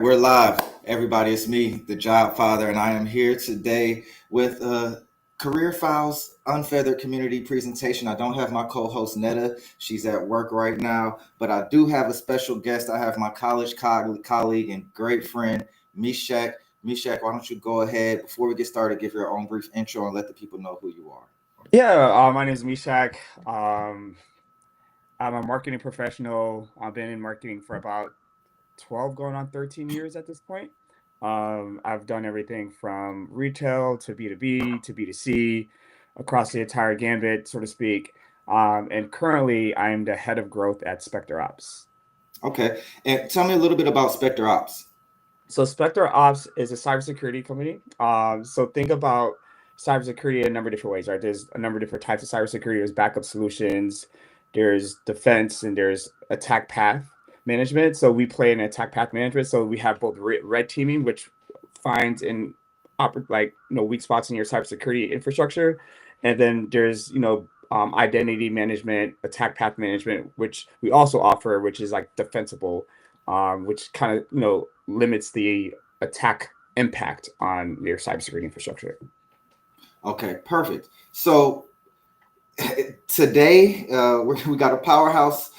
We're live, everybody. It's me, the Job Father, and I am here today with a Career Files Unfeathered Community presentation. I don't have my co-host Netta; she's at work right now, but I do have a special guest. I have my college colleague and great friend Meshach. Meshach, why don't you go ahead before we get started? Give your own brief intro and let the people know who you are. Yeah, my name is Meshach. I'm a marketing professional. I've been in marketing for about 12, going on 13 years at this point. I've done everything from retail to B2B to B2C across the entire gambit, so to speak. And currently, I'm the head of growth at Spectre Ops. Okay, and tell me a little bit about Spectre Ops. So Spectre Ops is a cybersecurity company. So think about cybersecurity in a number of different ways, right? There's a number of different types of cybersecurity. There's backup solutions, there's defense, and there's attack path management. So we play in attack path management. So we have both red teaming, which finds in weak spots in your cybersecurity infrastructure, and then there's identity management, attack path management, which we also offer, which is like defensible, which kind of limits the attack impact on your cybersecurity infrastructure. Okay, perfect. So today we got a powerhouse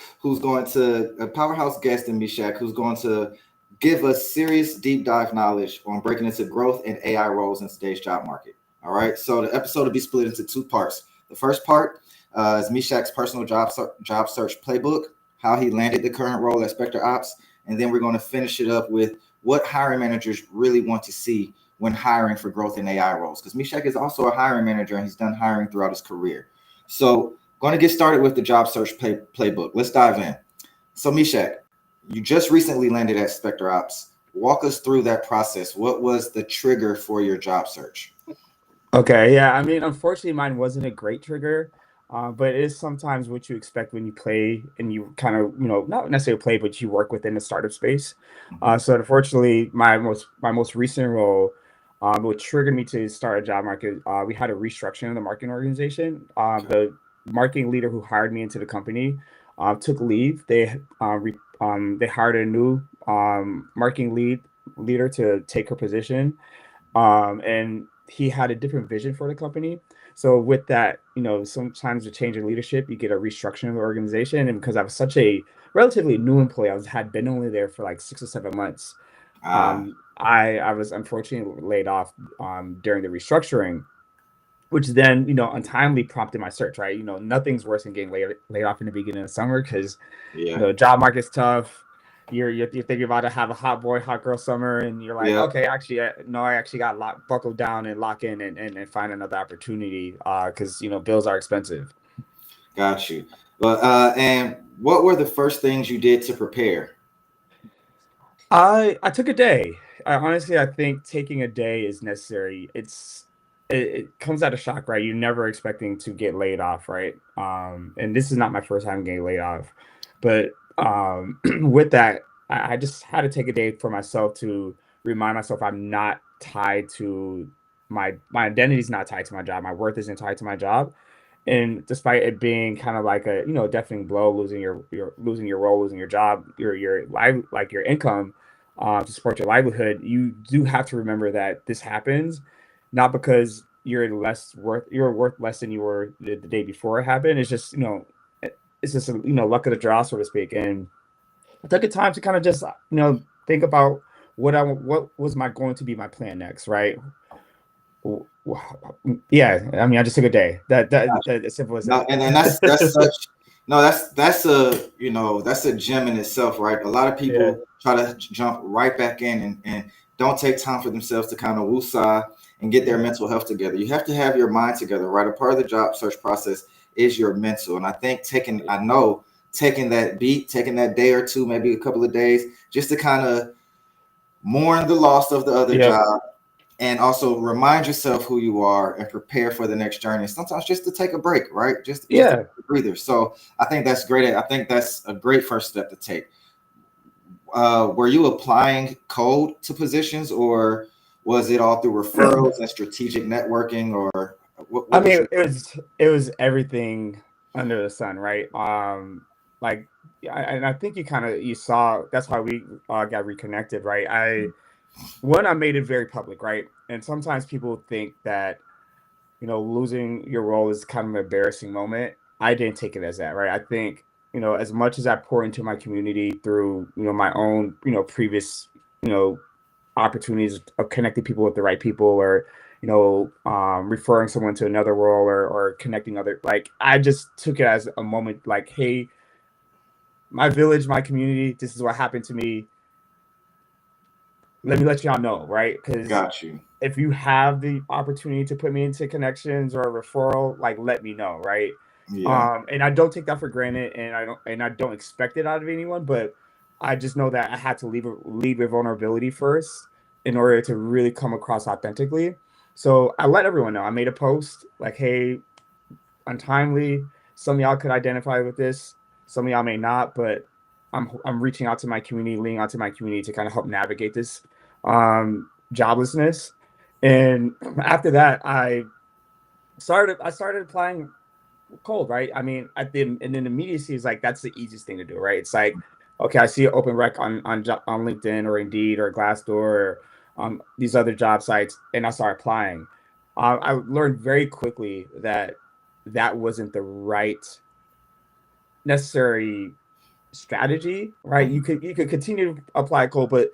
guest in Meshach who's going to give us serious deep dive knowledge on breaking into growth and AI roles in today's job market. All right, so the episode will be split into two parts. The first part is Meshach's personal job search playbook, how he landed the current role at Spectre Ops, and then we're going to finish it up with what hiring managers really want to see when hiring for growth in AI roles, because Meshach is also a hiring manager and he's done hiring throughout his career. So going to get started with the job search playbook. Let's dive in. So Meshach, you just recently landed at Spectre Ops. Walk us through that process. What was the trigger for your job search? Okay, yeah. I mean, unfortunately, mine wasn't a great trigger, but it is sometimes what you expect when you play and you kind of, not necessarily play, but you work within the startup space. So unfortunately, my most recent role, what triggered me to start a job market, we had a restructuring of the marketing organization. The marketing leader who hired me into the company took leave. They hired a new marketing leader to take her position, and he had a different vision for the company. So with that, sometimes a change in leadership, you get a restructuring of the organization. And because I was such a relatively new employee, had been only there for like 6 or 7 months. I was unfortunately laid off during the restructuring, which then untimely prompted my search. Right, nothing's worse than getting laid off in the beginning of summer because job market's tough. You're thinking about to have a hot boy, hot girl summer, and you're like, okay, actually, no, I actually got to buckle down and lock in and find another opportunity because bills are expensive. Got you. But and what were the first things you did to prepare? I took a day. I think taking a day is necessary. It comes out of shock, right? You're never expecting to get laid off, right? And this is not my first time getting laid off, but with that, I just had to take a day for myself to remind myself I'm not tied to my identity is not tied to my job. My worth isn't tied to my job. And despite it being kind of like a deafening blow, losing your losing your role, losing your job, your life, like your income, to support your livelihood, you do have to remember that this happens not because you're worth less than you were the day before it happened. It's just it's just luck of the draw, so to speak. And I took the time to kind of just think about what was my going to be my plan next, right? Yeah, I mean, I just took a day. That as simple as No, that. and that's such no, that's a that's a gem in itself, right? A lot of Yeah. people try to jump right back in and don't take time for themselves to kind of woosah and get their mental health together. You have to have your mind together, right? A part of the job search process is your mental. And I think taking that beat, taking that day or two, maybe a couple of days, just to kind of mourn the loss of the other Yep. job and also remind yourself who you are and prepare for the next journey. Sometimes just to take a break, right? Just to Yeah. take a breather. So I think that's great. I think that's a great first step to take. Were you applying code to positions, or was it all through referrals and strategic networking, or I what was mean, your? it was everything under the sun, right? Like Yeah, and I think you saw that's how we got reconnected, right? I made it very public, right? And sometimes people think that losing your role is kind of an embarrassing moment. I didn't take it as that, right? I think as much as I pour into my community through my own previous you know opportunities of connecting people with the right people, or referring someone to another role, or connecting other, like, I just took it as a moment, like, hey, my village, my community, this is what happened to me. Let me let y'all know, right? Because Got you. if you have the opportunity to put me into connections or a referral, like, let me know, right? Yeah. And I don't take that for granted, and I don't expect it out of anyone, but I just know that I had to leave a vulnerability first in order to really come across authentically. So I let everyone know. I made a post like, hey, untimely. Some of y'all could identify with this, some of y'all may not, but I'm reaching out to my community, leaning out to my community to kind of help navigate this joblessness. And after that, I started applying cold, right? I mean, and then immediacy is like, that's the easiest thing to do, right? It's like, okay, I see an open rec on LinkedIn or Indeed or Glassdoor or these other job sites, and I start applying. I learned very quickly that that wasn't the right necessary strategy, right? You could continue to apply cold, but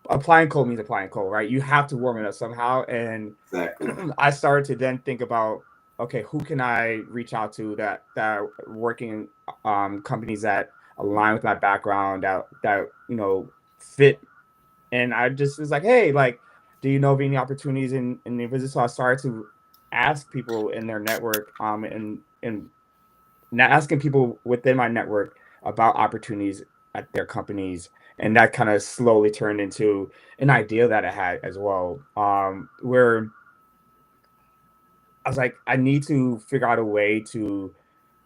applying cold means applying cold, right? You have to warm it up somehow. And Exactly. I started to then think about, okay, who can I reach out to that are working in companies that align with my background, that fit. And I just was like, hey, like, do you know of any opportunities in the business? So I started to ask people in their network, and not asking people within my network about opportunities at their companies. And that kind of slowly turned into an idea that I had as well, where I was like, I need to figure out a way to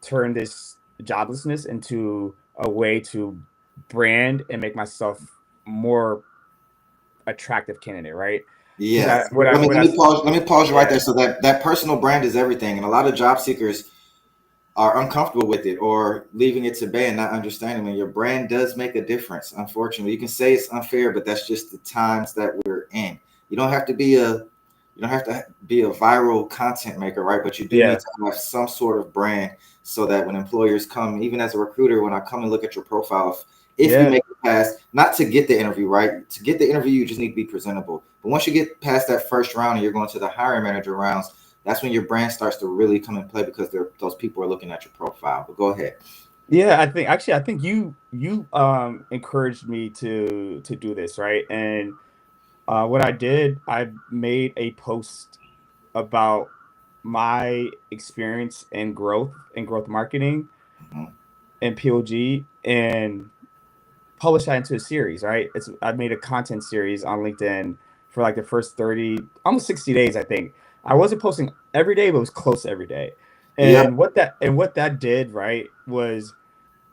turn this joblessness into a way to brand and make myself more attractive candidate, right? Because Yes. Let me pause you right yeah, there. So that personal brand is everything, and a lot of job seekers are uncomfortable with it or leaving it to bay and not understanding when your brand does make a difference. Unfortunately, you can say it's unfair, but that's just the times that we're in. You don't have to be a you don't have to be a viral content maker, right? But you do need yeah, to have some sort of brand so that when employers come, even as a recruiter, when I come and look at your profile, if you yeah. make it past, not to get the interview, right? To get the interview, you just need to be presentable. But once you get past that first round and you're going to the hiring manager rounds, that's when your brand starts to really come in play because those people are looking at your profile. But go ahead. Yeah, I think you encouraged me to do this, right? And what I did, I made a post about my experience in growth marketing Mhm. and PLG, and published that into a series, right? I made a content series on LinkedIn for like the first 30, almost 60 days, I think. I wasn't posting every day, but it was close to every day. Yep. And what that did, right, was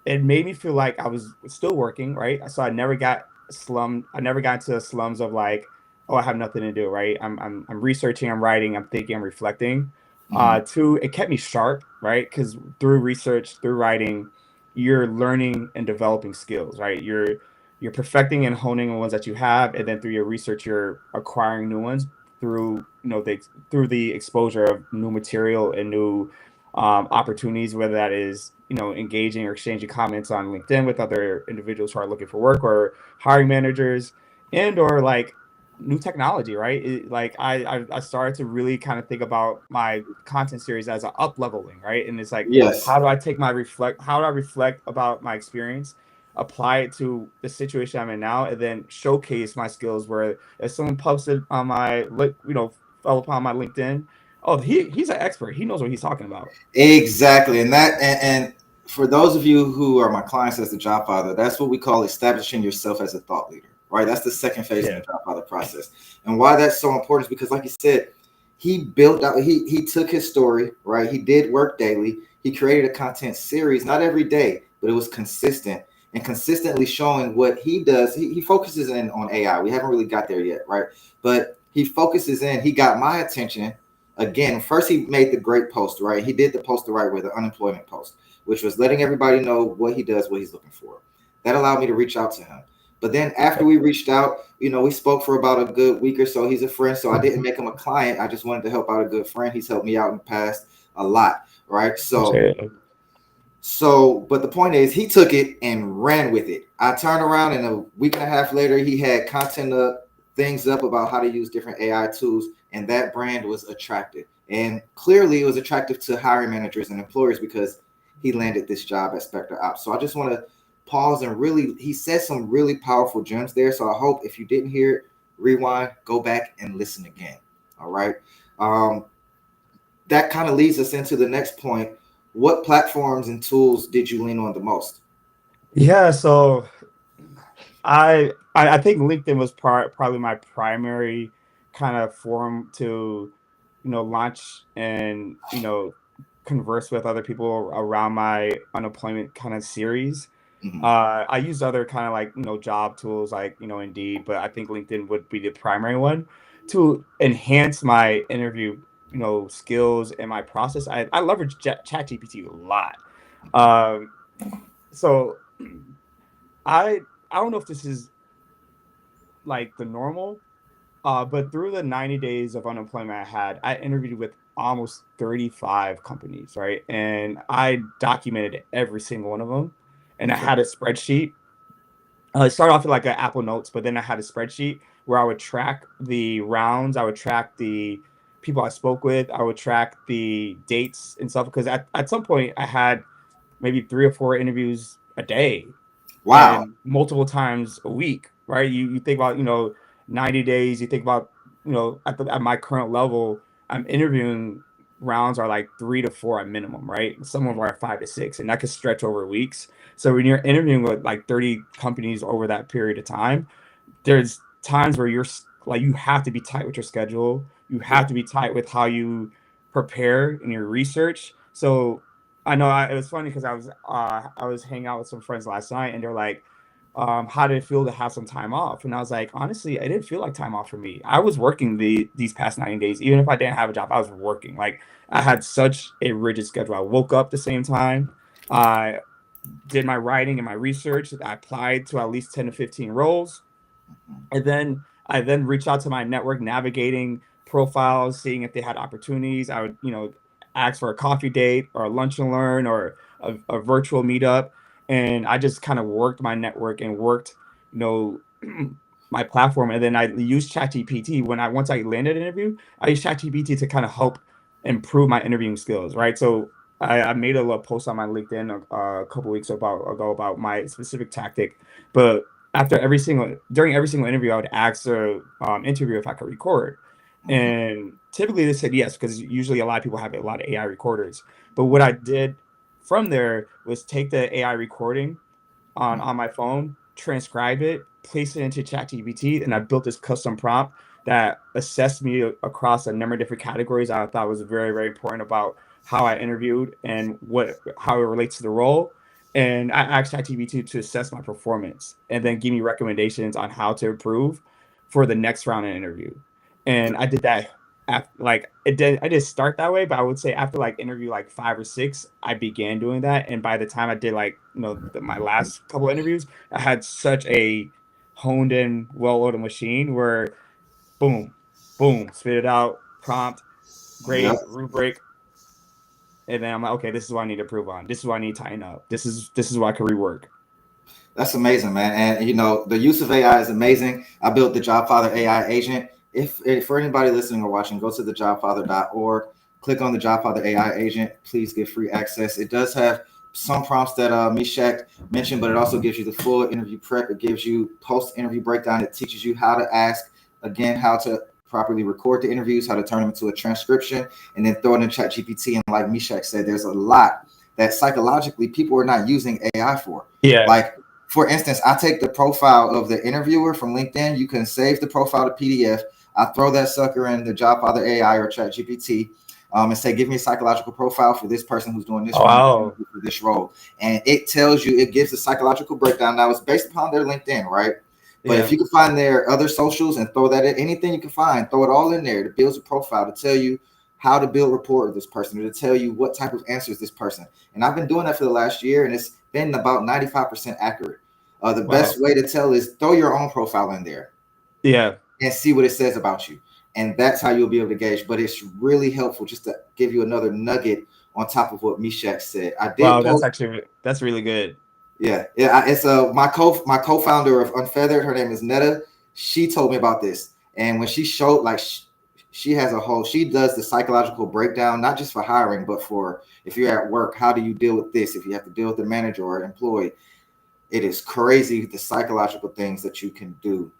it made me feel like I was still working, right? So I never got slummed. I never got into the slums of like, oh, I have nothing to do, right? I'm researching, I'm writing, I'm thinking, I'm reflecting. Hmm. Two, it kept me sharp, right? Because through research, through writing, you're learning and developing skills, right? You're perfecting and honing the ones that you have, and then through your research, you're acquiring new ones through the exposure of new material and new opportunities, whether that is engaging or exchanging comments on LinkedIn with other individuals who are looking for work, or hiring managers, and or like new technology, right? Like I started to really kind of think about my content series as a up leveling, right? And it's like, Yes. how do I reflect about my experience, apply it to the situation I'm in now, and then showcase my skills, where if someone posted on fell upon my LinkedIn, oh, he's an expert. He knows what he's talking about. Exactly. And for those of you who are my clients as the job father, that's what we call establishing yourself as a thought leader, right? That's the second phase in the Yeah. job father process. And why that's so important is because, like you said, he built out, he took his story, right? He did work daily. He created a content series, not every day, but it was consistent and consistently showing what he does. He focuses in on AI. We haven't really got there yet, right? But he focuses in, he got my attention. Again, first he made the great post, right? He did the post the right way, the unemployment post. which was letting everybody know what he does, what he's looking for. That allowed me to reach out to him. But then after we reached out, we spoke for about a good week or so. He's a friend, so I didn't make him a client. I just wanted to help out a good friend. He's helped me out in the past a lot, right? But the point is, he took it and ran with it. I turned around, and a week and a half later, he had content up, things up about how to use different AI tools, and that brand was attractive. And clearly, it was attractive to hiring managers and employers because he landed this job at Spectre Ops. So I just want to pause and he said some really powerful gems there. So I hope if you didn't hear it, rewind, go back and listen again. All right. That kind of leads us into the next point. What platforms and tools did you lean on the most? Yeah, so I think LinkedIn was probably my primary kind of forum to, launch and, converse with other people around my unemployment kind of series. I used other kind of like, job tools like, Indeed, but I think LinkedIn would be the primary one to enhance my interview, skills and my process. I leverage ChatGPT a lot. So I don't know if this is like the normal, but through the 90 days of unemployment I had, I interviewed with almost 35 companies, right? And I documented every single one of them. And I had a spreadsheet. I started off with like an Apple Notes, but then I had a spreadsheet where I would track the rounds, I would track the people I spoke with, I would track the dates and stuff. Because at some point I had maybe 3 or 4 interviews a day. Wow. And multiple times a week, right? You think about, 90 days, you think about, at my current level, I'm interviewing rounds are like 3 to 4 at minimum, right? Some of them are 5 to 6, and that could stretch over weeks. So when you're interviewing with like 30 companies over that period of time, there's times where you're like, you have to be tight with your schedule. You have to be tight with how you prepare in your research. So I know it was funny because I was hanging out with some friends last night, and they're like, how did it feel to have some time off? And I was like, honestly, it didn't feel like time off for me. I was working these past 90 days. Even if I didn't have a job, I was working. Like, I had such a rigid schedule. I woke up the same time. I did my writing and my research. I applied to at least 10 to 15 roles. And then I reached out to my network, navigating profiles, seeing if they had opportunities. I would, ask for a coffee date or a lunch and learn or a virtual meetup. And I just kind of worked my network and worked, my platform. And then I used ChatGPT once I landed an interview. I used ChatGPT to kind of help improve my interviewing skills, right? So I made a little post on my LinkedIn a couple weeks ago about my specific tactic. But during every single interview, I would ask the interviewer if I could record. And typically they said yes, because usually a lot of people have a lot of AI recorders. But what I did from there was take the AI recording on my phone, transcribe it, place it into ChatGPT, and I built this custom prompt that assessed me across a number of different categories I thought was very, very important about how I interviewed and how it relates to the role. And I asked ChatGPT to assess my performance and then give me recommendations on how to improve for the next round of interview. And I did that I did start that way, but I would say after like interview like 5 or 6, I began doing that. And by the time I did my last couple interviews, I had such a honed in, well-oiled machine where boom, spit it out, prompt, grade, rubric. And then I'm like, okay, this is what I need to improve on. This is what I need to tighten up. This is what I can rework. That's amazing, man. And the use of AI is amazing. I built the JobFather AI agent. If for anybody listening or watching, go to thejobfather.org, click on the JobFather AI agent. Please get free access. It does have some prompts that Meshach mentioned, but it also gives you the full interview prep. It gives you post-interview breakdown. It teaches you how to ask, again, how to properly record the interviews, how to turn them into a transcription, and then throw it in ChatGPT. And like Meshach said, there's a lot that psychologically people are not using AI for. Yeah. Like, for instance, I take the profile of the interviewer from LinkedIn. You can save the profile to PDF. I throw that sucker in the JobFather AI or ChatGPT and say, give me a psychological profile for this person who's doing this for this role. And it tells you, it gives a psychological breakdown. Now, it's based upon their LinkedIn, right? But if you can find their other socials and throw that in, anything you can find, throw it all in there. It builds a profile to tell you how to build rapport with this person, or to tell you what type of answers this person. And I've been doing that for the last year, and it's been about 95% accurate. The Wow. best way to tell is throw your own profile in there. Yeah. And see what it says about you. And that's how you'll be able to gauge. But it's really helpful just to give you another nugget on top of what Meshack said. I did. Wow, that's really good. Yeah. It's my co-founder of Unfeathered. Her name is Netta. She told me about this. And when she showed, like, she has she does the psychological breakdown, not just for hiring, but for if you're at work, how do you deal with this? If you have to deal with the manager or employee, it is crazy the psychological things that you can do.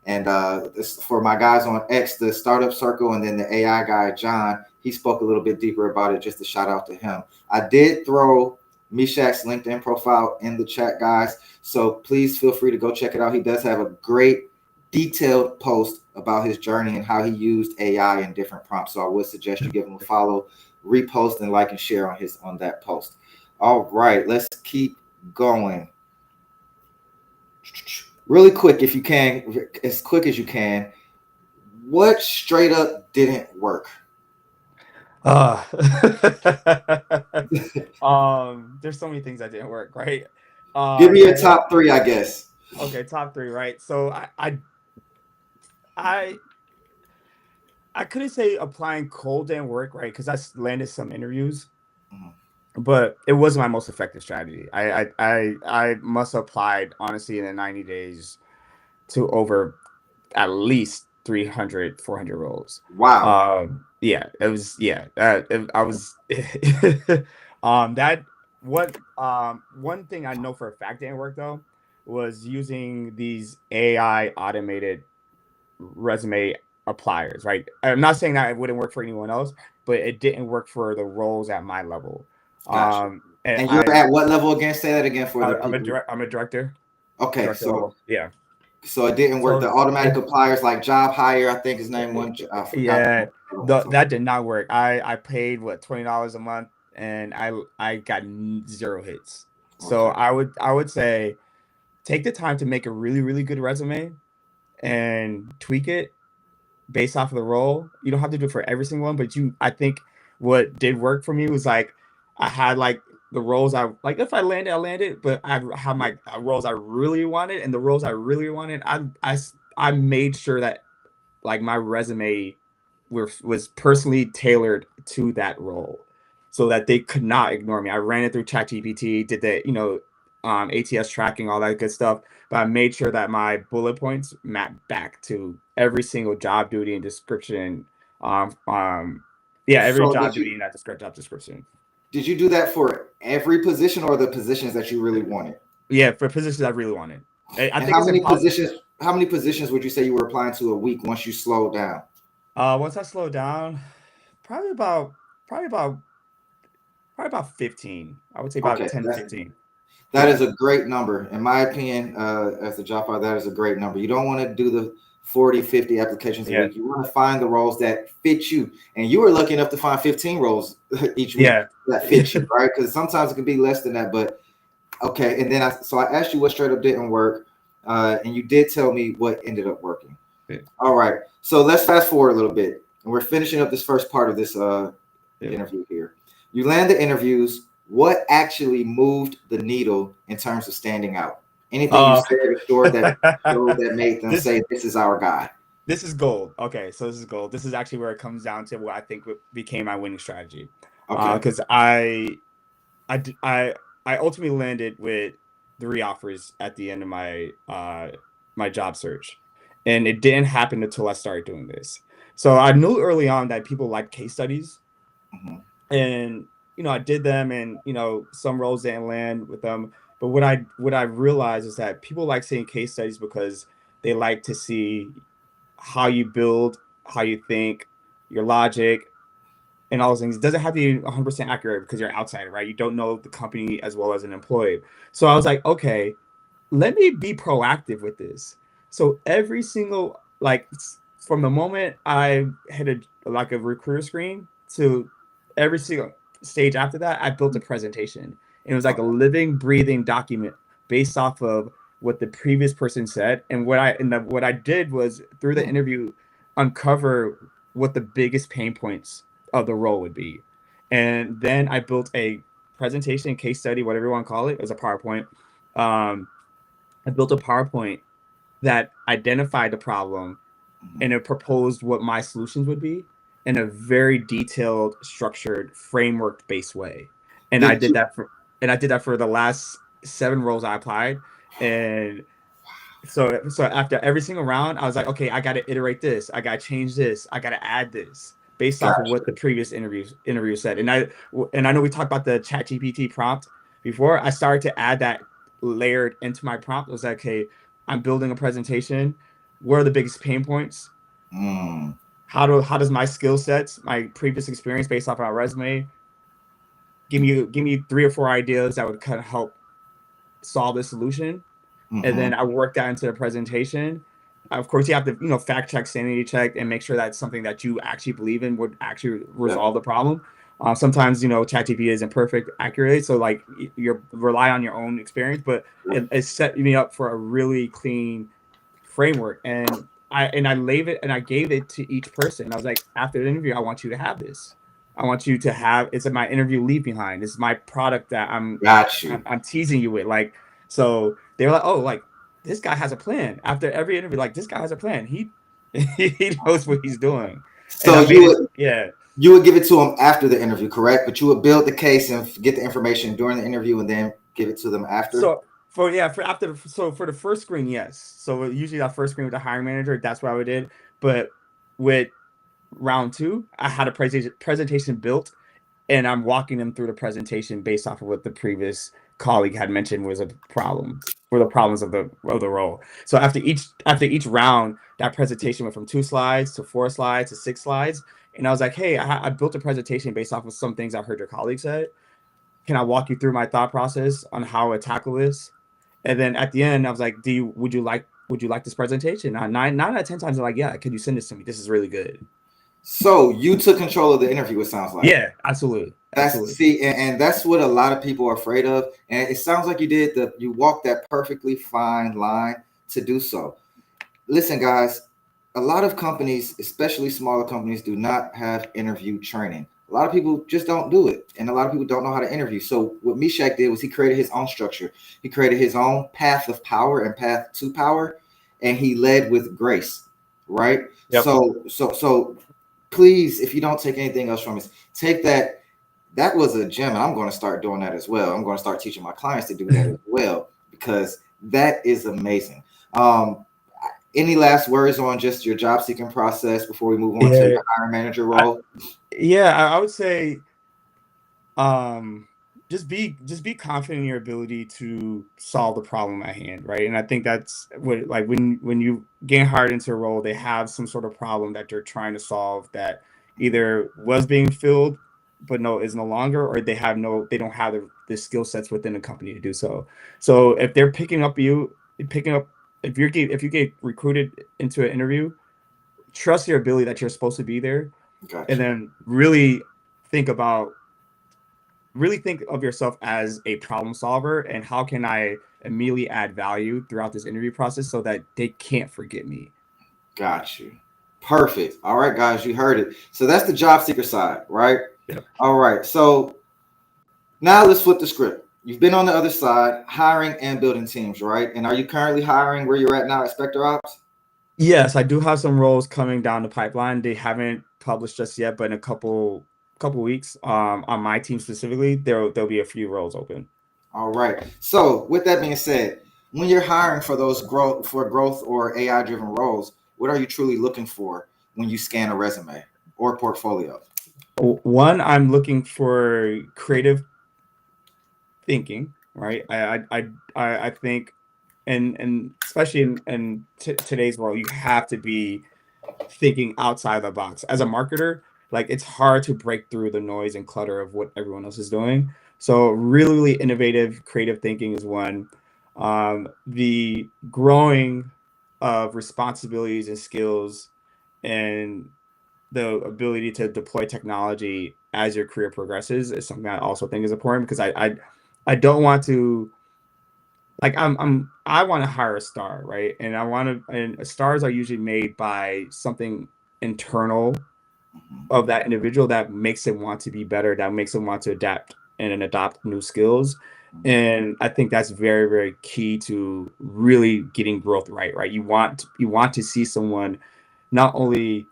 And this, for my guys on X, the Startup Circle, and then the AI guy, John, he spoke a little bit deeper about it, just a shout out to him. I did throw Meshack's LinkedIn profile in the chat, guys. So please feel free to go check it out. He does have a great detailed post about his journey and how he used AI in different prompts. So I would suggest you give him a follow, repost, and like and share on that post. All right, let's keep going. Really quick, if you can, as quick as you can, what straight up didn't work? There's so many things that didn't work, right? Give me your top three, I guess. Okay, top three, right? So I couldn't say applying cold didn't work, right? Because I landed some interviews, but it wasn't my most effective strategy. I must have applied, honestly, in the 90 days to over at least 300, 400 roles. Wow. Yeah, it was, yeah, I was, one thing I know for a fact didn't work though, was using these AI automated resume appliers, right? I'm not saying that it wouldn't work for anyone else, but it didn't work for the roles at my level. Gotcha. And you're at what level again? Say that again for the people. I'm a director. Okay, director so level. Yeah. So it didn't work. The automatic appliers like Job Hire, I think his name was. Yeah, that did not work. I paid $20 a month, and I got 0 hits. Okay. So I would say take the time to make a really, really good resume and tweak it based off of the role. You don't have to do it for every single one, but I think what did work for me was like I had like the roles I like. If I landed, but I have my roles I really wanted, and the roles I really wanted, I made sure that like my resume was personally tailored to that role, so that they could not ignore me. I ran it through ChatGPT, did the ATS tracking, all that good stuff, but I made sure that my bullet points mapped back to every single job duty and description. Every job duty in that job description. Did you do that for every position or the positions that you really wanted? Yeah, for positions I really wanted. I think how many positions would you say you were applying to a week once you slowed down? Once I slowed down, probably about 15. I would say about 10 to 15. That is a great number. In my opinion, as a job file, that is a great number. You don't want to do the 40, 50 applications a week. You want to find the roles that fit you. And you were lucky enough to find 15 roles each week that fit you, right? Because sometimes it can be less than that. But okay. And then I asked you what straight up didn't work. And you did tell me what ended up working. Yeah. All right. So let's fast forward a little bit. And we're finishing up this first part of this interview here. You land the interviews. What actually moved the needle in terms of standing out? Anything you said or story that made them say, this is our guy? This is gold. Okay, so this is gold. This is actually where it comes down to what I think became my winning strategy. Okay. Because I ultimately landed with 3 offers at the end of my my job search, and it didn't happen until I started doing this. So I knew early on that people like case studies, and I did them, and some roles didn't land with them. But what I realized is that people like seeing case studies because they like to see how you build, how you think, your logic, and all those things. It doesn't have to be 100% accurate because you're an outsider, right? You don't know the company as well as an employee. So I was like, okay, let me be proactive with this. So every single, like, from the moment I hit a recruiter screen to every single stage after that, I built a presentation. And it was like a living, breathing document based off of what the previous person said. And what I did was, through the interview, uncover what the biggest pain points of the role would be. And then I built a presentation, case study, whatever you want to call it. It was a PowerPoint. I built a PowerPoint that identified the problem and it proposed what my solutions would be in a very detailed, structured, framework-based way. And I did that for the last 7 roles I applied. And so after every single round, I was like, okay, I got to iterate this, I got to change this, I got to add this based off of what the previous interview said. And I know we talked about the ChatGPT prompt before. I started to add that layered into my prompt. It was like, okay, I'm building a presentation. What are the biggest pain points? How does my skill sets, my previous experience based off of my resume, give me 3 or 4 ideas that would kind of help solve the solution. And then I work that into the presentation. Of course, you have to, fact check, sanity check, and make sure that's something that you actually believe in would actually resolve the problem. Sometimes, ChatGPT isn't perfect, accurate. So like you rely on your own experience, but it set me up for a really clean framework. And I gave it to each person. I was like, after the interview, I want you to have this. I want you to have, it's in my interview leave behind. It's my product that I'm teasing you with. Like, so they were like, oh, like this guy has a plan. After every interview, like this guy has a plan. He knows what he's doing. So you would give it to him after the interview, correct? But you would build the case and get the information during the interview and then give it to them after. So for the first screen, yes. So usually that first screen with the hiring manager, that's what I did. But with round 2, I had a presentation built, and I'm walking them through the presentation based off of what the previous colleague had mentioned was a problem, or the problems of the role. So after each round, that presentation went from 2 slides to 4 slides to 6 slides. And I was like, hey, I built a presentation based off of some things I heard your colleague said. Can I walk you through my thought process on how I tackle this? And then at the end, I was like, would you like this presentation? 9 out of 10 times, they're like, yeah, could you send this to me? This is really good. So you took control of the interview, it sounds like. Yeah, absolutely. And that's what a lot of people are afraid of. And it sounds like you walked that perfectly fine line to do so. Listen, guys, a lot of companies, especially smaller companies, do not have interview training. A lot of people just don't do it. And a lot of people don't know how to interview. So what Meshack did was he created his own structure. He created his own path of power and path to power. And he led with grace, right? Yep. So please, if you don't take anything else from us, take that. That was a gem. And I'm going to start doing that as well. I'm going to start teaching my clients to do that as well, because that is amazing. Any last words on just your job seeking process before we move on to your hiring manager role? I would say, just be confident in your ability to solve the problem at hand, right? And I think that's what, like, when you get hired into a role, they have some sort of problem that they're trying to solve that either was being filled but is no longer, or they don't have the skill sets within the company to do so. So if they're if you get recruited into an interview, trust your ability that you're supposed to be there. Gotcha. And then really think of yourself as a problem solver, and how can I immediately add value throughout this interview process so that they can't forget me. Got you. Perfect. All right, guys, you heard it. So that's the job seeker side, right? Yeah. All right. So now let's flip the script. You've been on the other side, hiring and building teams, right? And are you currently hiring where you're at now at Spectre Ops? Yes, I do have some roles coming down the pipeline. They haven't published just yet, but in a couple weeks, on my team specifically, there'll be a few roles open. All right. So with that being said, when you're hiring for those growth or AI driven roles, what are you truly looking for when you scan a resume or portfolio? One, I'm looking for creative thinking, right? I think, and especially in today's world, you have to be thinking outside the box. As a marketer, like, it's hard to break through the noise and clutter of what everyone else is doing. So really innovative, creative thinking is one. The growing of responsibilities and skills, and the ability to deploy technology as your career progresses is something I also think is important, because I don't want to, like, I want to hire a star, right? And stars are usually made by something internal of that individual that makes them want to be better, that makes them want to adapt and adopt new skills. And I think that's very, very key to really getting growth right. You want to see someone not only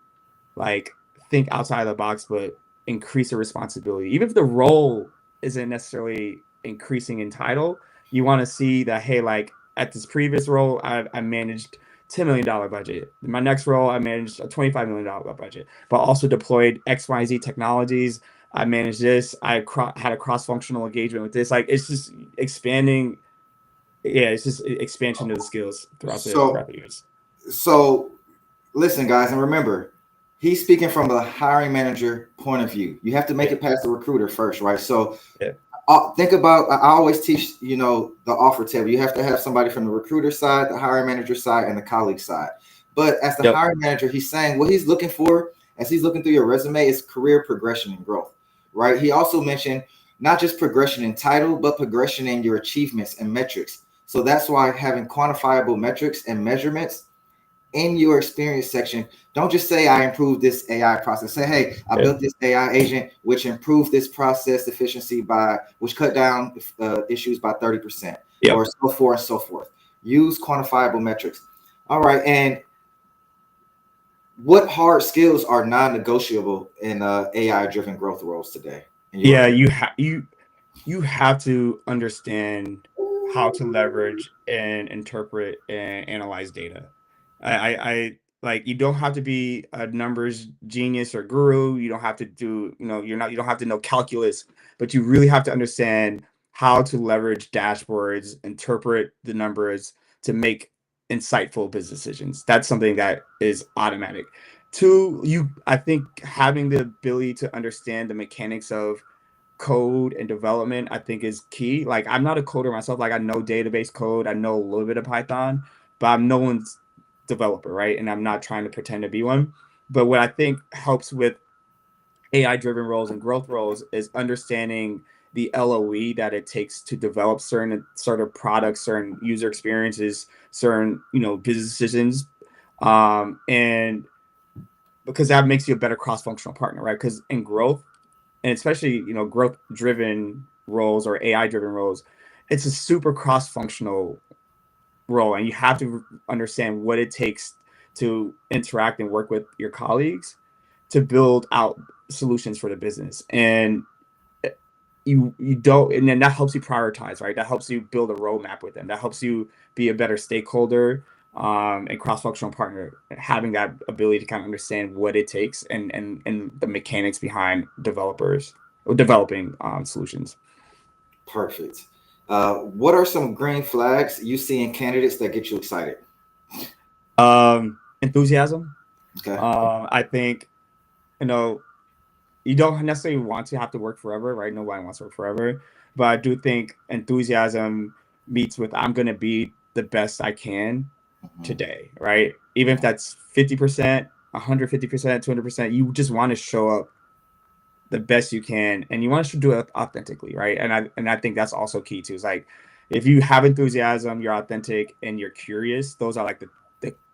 like think outside the box, but increase the responsibility. Even if the role isn't necessarily increasing in title, you want to see that, hey, like at this previous role, I managed $10 million budget. In my next role, I managed a $25 million budget, but also deployed XYZ technologies. I managed this. I had a cross-functional engagement with this. Like it's just expanding. Yeah, it's just expansion of the skills throughout the years. So listen, guys, and remember, he's speaking from the hiring manager point of view. You have to make it past the recruiter first, right? So think about, I always teach, the offer table. You have to have somebody from the recruiter side, the hiring manager side, and the colleague side. But as the hiring manager, he's saying what he's looking for as he's looking through your resume is career progression and growth, right? He also mentioned not just progression in title, but progression in your achievements and metrics. So that's why having quantifiable metrics and measurements in your experience section, don't just say I improved this AI process. Say, hey, I built this AI agent which improved this process efficiency which cut down issues by 30%, or so forth and so forth. Use quantifiable metrics. All right, and what hard skills are non-negotiable in AI-driven growth roles today? Yeah, you have to understand how to leverage and interpret and analyze data. I like, you don't have to be a numbers genius or guru. You don't have to do, you don't have to know calculus, but you really have to understand how to leverage dashboards, interpret the numbers to make insightful business decisions. That's something that is automatic. Two, I think having the ability to understand the mechanics of code and development, I think is key. Like, I'm not a coder myself. Like, I know database code, I know a little bit of Python, but I'm no one's developer, right? And I'm not trying to pretend to be one. But what I think helps with AI driven roles and growth roles is understanding the LOE that it takes to develop certain sort of products, certain user experiences, certain, business decisions. And because that makes you a better cross-functional partner, right? Because in growth, and especially, growth driven roles or AI driven roles, it's a super cross-functional role, and you have to understand what it takes to interact and work with your colleagues to build out solutions for the business. And you don't, and then that helps you prioritize, right? That helps you build a roadmap with them. That helps you be a better stakeholder and cross-functional partner, having that ability to kind of understand what it takes and the mechanics behind developing solutions. Perfect. What are some green flags you see in candidates that get you excited? Enthusiasm. Okay. I think, you don't necessarily want to have to work forever, right? Nobody wants to work forever. But I do think enthusiasm meets with, I'm going to be the best I can today, right? Even if that's 50%, 150%, 200%, you just want to show up the best you can, and you want to do it authentically, right? And I think that's also key too. It's like, if you have enthusiasm, you're authentic, and you're curious, those are like the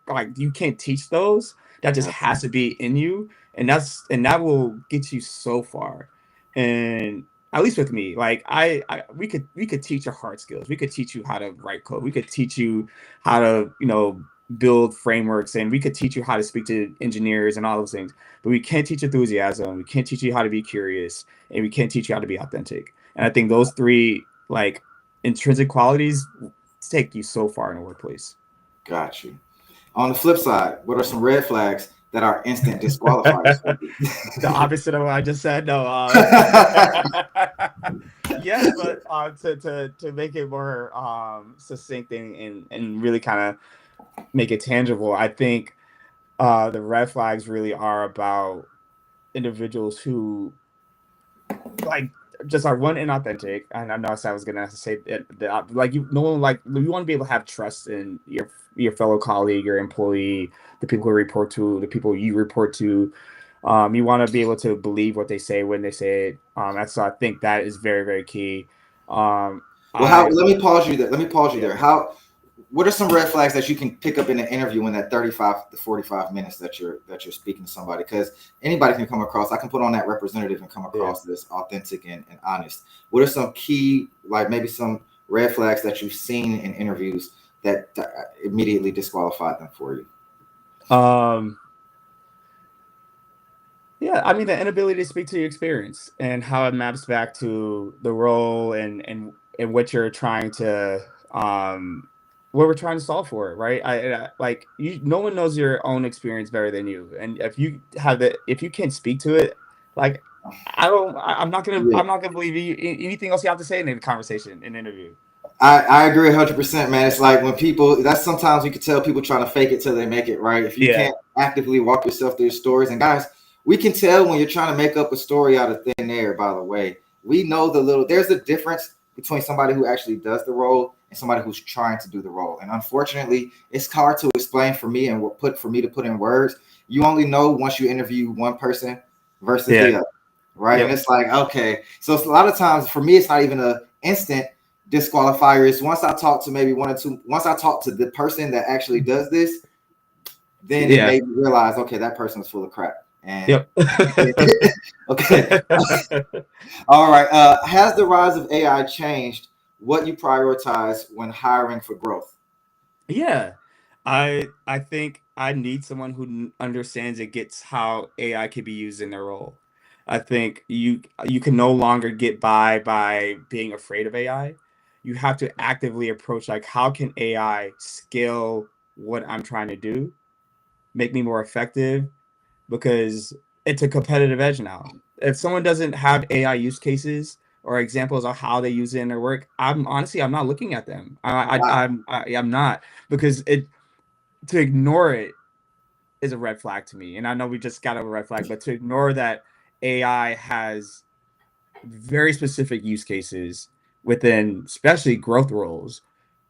like, you can't teach those. That just has to be in you, and that will get you so far. And at least with me, like we could teach you hard skills. We could teach you how to write code. We could teach you how to build frameworks, and we could teach you how to speak to engineers and all those things. But we can't teach enthusiasm. We can't teach you how to be curious, and we can't teach you how to be authentic. And I think those three, like, intrinsic qualities take you so far in the workplace. Got you. On the flip side, what are some red flags that are instant disqualifiers? The opposite of what I just said. No. Yes, but to make it more succinct and really kind of make it tangible, I think the red flags really are about individuals who, like, just are one, inauthentic. And I know I was gonna say that like, you want to be able to have trust in your fellow colleague, your employee, the people who report to, the people you report to. You want to be able to believe what they say when they say it. So I think that is very, very key. Let me pause you there. There. what are some red flags that you can pick up in an interview in that 35 to 45 minutes that you're speaking to somebody? Because anybody can come across, I can put on that representative and come across this authentic and honest. What are some key, like maybe some red flags that you've seen in interviews that immediately disqualified them for you? Yeah, I mean, the inability to speak to your experience and how it maps back to the role and what you're trying to what we're trying to solve for, right? Like you, no one knows your own experience better than you, and if you can't speak to it, like I'm not gonna believe you anything else you have to say in a conversation, in an interview. I agree 100%, man. It's like when people, that's sometimes you can tell people trying to fake it till they make it, right? If you can't actively walk yourself through your stories, and guys, we can tell when you're trying to make up a story out of thin air, by the way. We know there's a difference between somebody who actually does the role and somebody who's trying to do the role. And unfortunately, it's hard to explain for me and for me to put in words. You only know once you interview one person versus the other, right? And it's like, okay. So it's a lot of times for me, it's not even an instant disqualifier. Is once I talk to maybe once I talk to the person that actually does this, then it made me realize, okay, that person was full of crap. And okay. All right. Has the rise of AI changed what you prioritize when hiring for growth? Yeah. I think I need someone who understands and gets how AI can be used in their role. I think you can no longer get by being afraid of AI. You have to actively approach, like, how can AI scale what I'm trying to do, make me more effective, because it's a competitive edge now. If someone doesn't have AI use cases or examples of how they use it in their work, I'm not looking at them. I'm not, because to ignore it is a red flag to me. And I know we just got a red flag, but to ignore that AI has very specific use cases within, especially growth roles,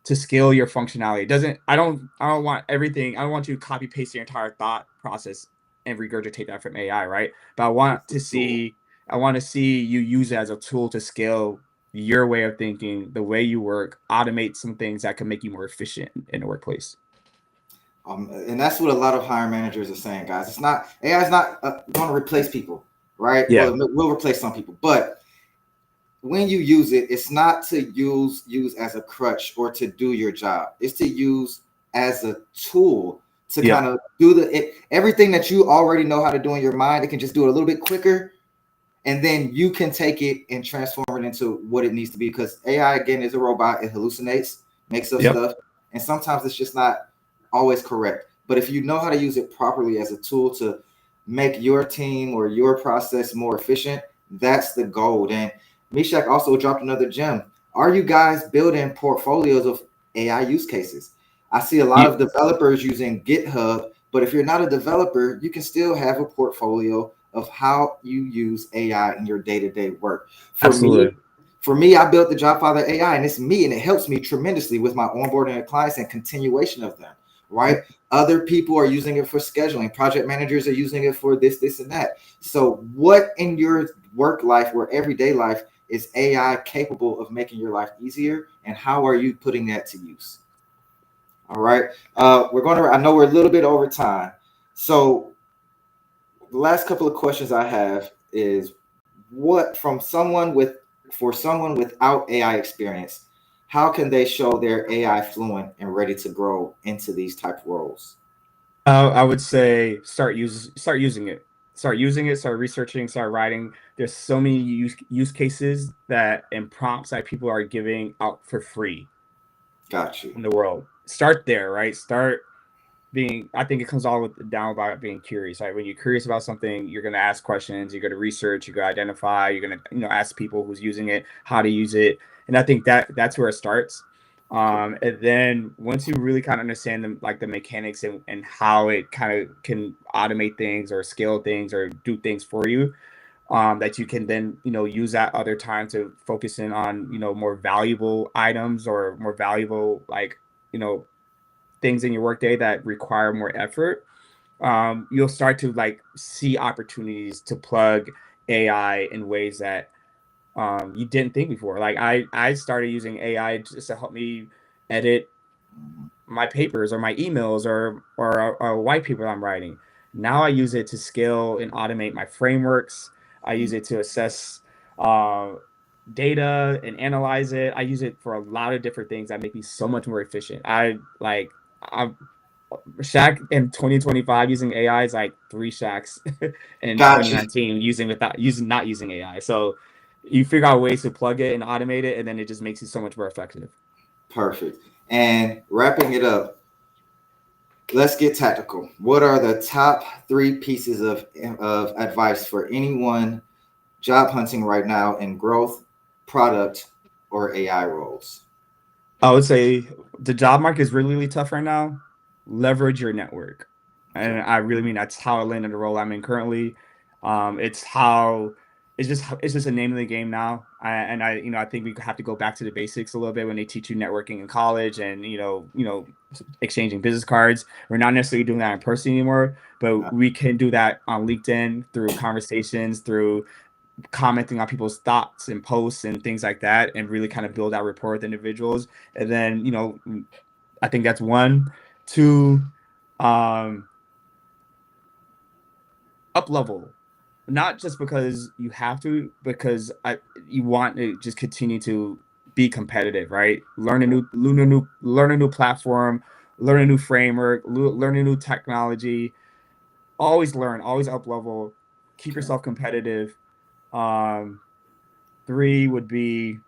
to scale your functionality. I don't want everything. I don't want you to copy paste your entire thought process and regurgitate that from AI, right? But I want to see you use it as a tool to scale your way of thinking, the way you work, automate some things that can make you more efficient in the workplace. And that's what a lot of hiring managers are saying, guys. It's not, AI is not going to replace people, right? Yeah. Well, it will replace some people, but when you use it, it's not to use as a crutch or to do your job. It's to use as a tool to kind of do everything that you already know how to do in your mind. It can just do it a little bit quicker, and then you can take it and transform it into what it needs to be. Because AI, again, is a robot. It hallucinates, makes up stuff, and sometimes it's just not always correct. But if you know how to use it properly as a tool to make your team or your process more efficient, that's the goal. And Meshack also dropped another gem. Are you guys building portfolios of AI use cases? I see a lot of developers using GitHub, but if you're not a developer, you can still have a portfolio of how you use AI in your day-to-day work. For me, I built the JobFather AI, and it's me, and it helps me tremendously with my onboarding of clients and continuation of them, right? Other people are using it for scheduling. Project managers are using it for this, and that. So what in your work life or everyday life is AI capable of making your life easier, and how are you putting that to use? All right. I know we're a little bit over time. So the last couple of questions I have is, for someone without AI experience, how can they show they're AI fluent and ready to grow into these type of roles? I would say start using it. Start using it, start researching, start writing. There's so many use cases and prompts that people are giving out for free. Got you. In the world. Start there, right? I think it comes all down about being curious, right? When you're curious about something, you're going to ask questions, you're going to research, you're going to identify, you're going to, ask people who's using it, how to use it. And I think that's where it starts. And then once you really kind of understand the mechanics and how it kind of can automate things or scale things or do things for you, that you can then, use that other time to focus in on, more valuable items or more valuable, things in your workday that require more effort. You'll start to see opportunities to plug AI in ways that you didn't think before. Like I started using AI just to help me edit my papers or my emails or white paper I'm writing. Now I use it to scale and automate my frameworks. I use it to assess uh, data and analyze it. I use it for a lot of different things that make me so much more efficient. I'm Shaq in 2025 using AI is like 3 Shaqs in Gotcha. 2019 not using AI. So you figure out ways to plug it and automate it, and then it just makes you so much more effective. Perfect. And wrapping it up, let's get tactical. What are the top 3 pieces of advice for anyone job hunting right now in growth, product, or AI roles? I would say the job market is really, really tough right now. Leverage your network. Okay. And I really mean that's how I landed the role I'm in currently. It's how it's just a name of the game now. I think we have to go back to the basics a little bit when they teach you networking in college and exchanging business cards. We're not necessarily doing that in person anymore, but we can do that on LinkedIn through conversations, through commenting on people's thoughts and posts and things like that, and really kind of build that rapport with individuals. And then I think that's 1. 2, up level, not just because you have to, because you want to just continue to be competitive, right? Learn a new platform, learn a new framework, learn a new technology. Always learn, always up level, keep yourself competitive. 3 would be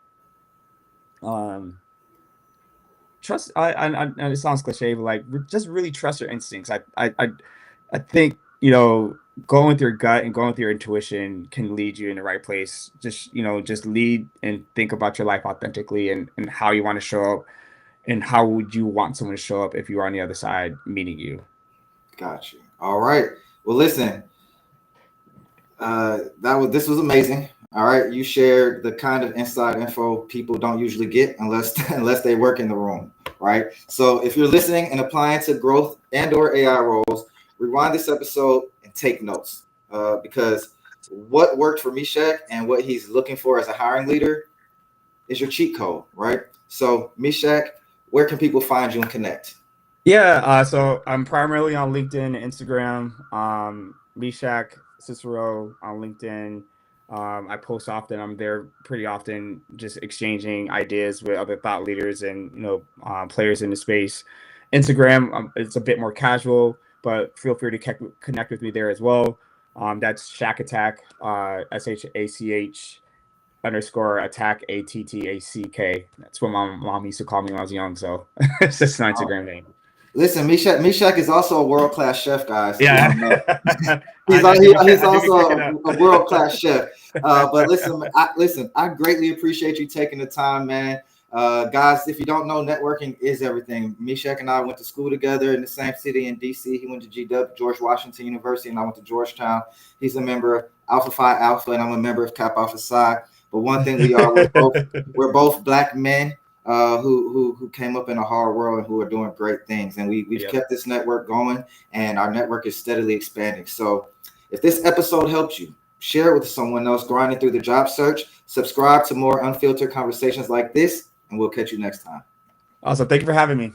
trust. It sounds cliche, but like just really trust your instincts. I think going with your gut and going with your intuition can lead you in the right place. Just lead and think about your life authentically and how you want to show up and how would you want someone to show up if you were on the other side meeting you. Got you. All right. Well, listen, this was amazing. All right, you shared the kind of inside info people don't usually get unless they work in the room, right? So if you're listening and applying to growth and/or AI roles, rewind this episode and take notes because what worked for Meshach and what he's looking for as a hiring leader is your cheat code, right? So Meshach, where can people find you and connect? Yeah, so I'm primarily on LinkedIn, Instagram, Meshach Cicero on LinkedIn. I post often. I'm there pretty often, just exchanging ideas with other thought leaders and players in the space. Instagram, it's a bit more casual, but feel free to connect with me there as well. That's Shaq Attack, SHACH _ attack ATTACK. That's what my mom used to call me when I was young. So it's just my Instagram name. Listen, Meshach is also a world-class chef, guys. Yeah. He's also a world-class chef. But listen, I greatly appreciate you taking the time, man. Guys, if you don't know, networking is everything. Meshach and I went to school together in the same city in DC. He went to GW, George Washington University, and I went to Georgetown. He's a member of Alpha Phi Alpha, and I'm a member of Kappa Alpha Psi. But one thing we're both Black men who came up in a hard world and who are doing great things. And we've kept this network going, and our network is steadily expanding. So if this episode helped you, share it with someone else grinding through the job search. Subscribe to more unfiltered conversations like this, and we'll catch you next time. Awesome. Thank you for having me.